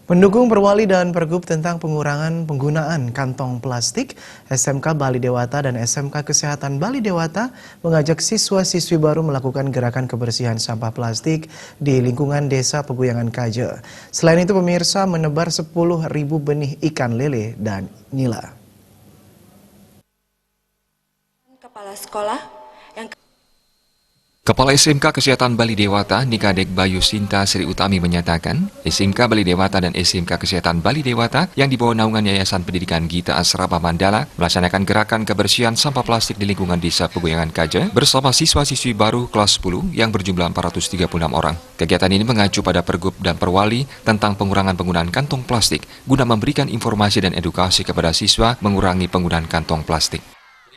Mendukung Perwali dan Pergub tentang pengurangan penggunaan kantong plastik, SMK Bali Dewata dan SMK Kesehatan Bali Dewata mengajak siswa-siswi baru melakukan gerakan kebersihan sampah plastik di lingkungan Desa Peguyangan Kaje. Selain itu, pemirsa menebar 10.000 benih ikan lele dan nila. Kepala SMK Kesehatan Bali Dewata, Nikadek Bayu Sinta Sri Utami menyatakan, SMK Bali Dewata dan SMK Kesehatan Bali Dewata yang di bawah naungan Yayasan Pendidikan Gita Asrama Mandala melaksanakan gerakan kebersihan sampah plastik di lingkungan Desa Peguyangan Kaje bersama siswa-siswi baru kelas 10 yang berjumlah 436 orang. Kegiatan ini mengacu pada Pergub dan Perwali tentang pengurangan penggunaan kantong plastik guna memberikan informasi dan edukasi kepada siswa mengurangi penggunaan kantong plastik.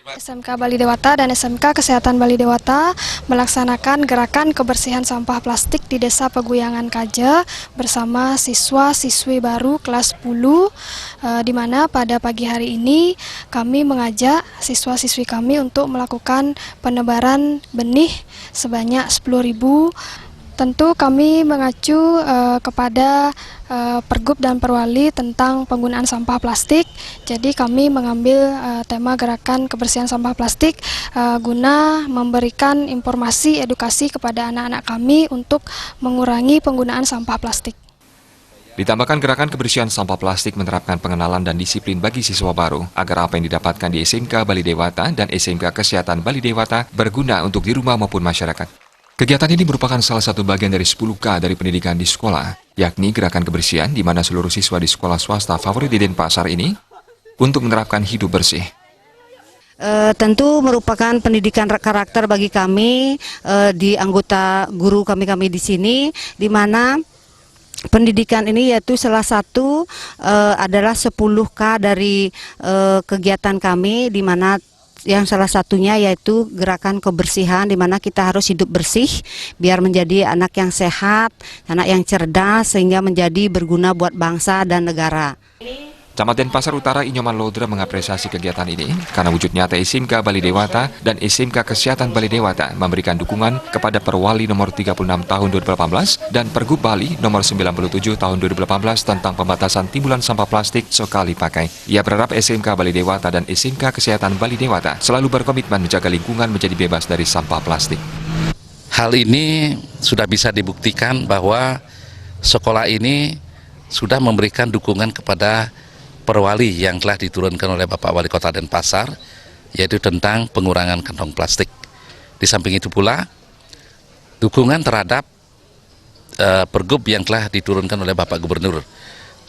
SMK Bali Dewata dan SMK Kesehatan Bali Dewata melaksanakan gerakan kebersihan sampah plastik di Desa Peguyangan Kaje bersama siswa-siswi baru kelas 10, di mana pada pagi hari ini kami mengajak siswa-siswi kami untuk melakukan penebaran benih sebanyak 10.000. Tentu kami mengacu kepada Pergub dan Perwali tentang penggunaan sampah plastik. Jadi kami mengambil tema gerakan kebersihan sampah plastik guna memberikan informasi edukasi kepada anak-anak kami untuk mengurangi penggunaan sampah plastik. Ditambahkan gerakan kebersihan sampah plastik menerapkan pengenalan dan disiplin bagi siswa baru agar apa yang didapatkan di SMK Bali Dewata dan SMK Kesehatan Bali Dewata berguna untuk di rumah maupun masyarakat. Kegiatan ini merupakan salah satu bagian dari 10K dari pendidikan di sekolah, yakni gerakan kebersihan di mana seluruh siswa di sekolah swasta favorit di Denpasar ini untuk menerapkan hidup bersih. Tentu merupakan pendidikan karakter bagi kami di anggota guru kami di sini, di mana pendidikan ini yaitu salah satu adalah 10K dari kegiatan kami, di mana yang salah satunya yaitu gerakan kebersihan, di mana kita harus hidup bersih biar menjadi anak yang sehat, anak yang cerdas, sehingga menjadi berguna buat bangsa dan negara. Camat Denpasar Utara Inyoman Lodra mengapresiasi kegiatan ini karena wujud nyata SMK Bali Dewata dan SMK Kesehatan Bali Dewata memberikan dukungan kepada Perwali nomor 36 tahun 2018 dan Pergub Bali nomor 97 tahun 2018 tentang pembatasan timbulan sampah plastik sekali pakai. Ia berharap SMK Bali Dewata dan SMK Kesehatan Bali Dewata selalu berkomitmen menjaga lingkungan menjadi bebas dari sampah plastik. Hal ini sudah bisa dibuktikan bahwa sekolah ini sudah memberikan dukungan kepada Perwali yang telah diturunkan oleh Bapak Wali Kota Denpasar, yaitu tentang pengurangan kantong plastik. Di samping itu pula, dukungan terhadap Pergub yang telah diturunkan oleh Bapak Gubernur,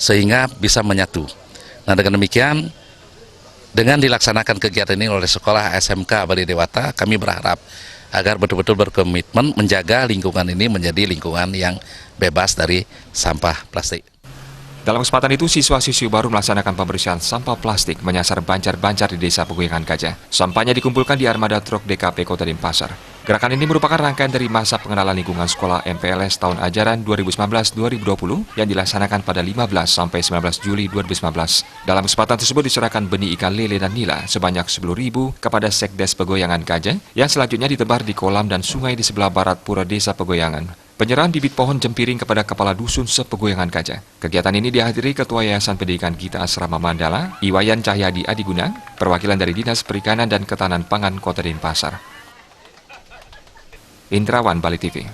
sehingga bisa menyatu. Nah, dengan demikian, dengan dilaksanakan kegiatan ini oleh sekolah SMK Bali Dewata, kami berharap agar betul-betul berkomitmen menjaga lingkungan ini menjadi lingkungan yang bebas dari sampah plastik. Dalam kesempatan itu, siswa-siswi baru melaksanakan pembersihan sampah plastik menyasar banjar-banjar di Desa Peguyangan Kaje. Sampahnya dikumpulkan di armada truk DKP Kota Denpasar. Gerakan ini merupakan rangkaian dari masa pengenalan lingkungan sekolah MPLS tahun ajaran 2019-2020 yang dilaksanakan pada 15 sampai 19 Juli 2019. Dalam kesempatan tersebut diserahkan benih ikan lele dan nila sebanyak 10.000 kepada Sekdes Peguyangan Kaje yang selanjutnya ditebar di kolam dan sungai di sebelah barat pura Desa Peguyangan. Penyerahan bibit pohon jempiring kepada Kepala Dusun Sepeguyangan Kaje. Kegiatan ini dihadiri Ketua Yayasan Pendidikan Gita Asrama Mandala, Iwayan Cahyadi Adiguna, perwakilan dari Dinas Perikanan dan Ketahanan Pangan Kota Denpasar. Indrawan, Bali TV.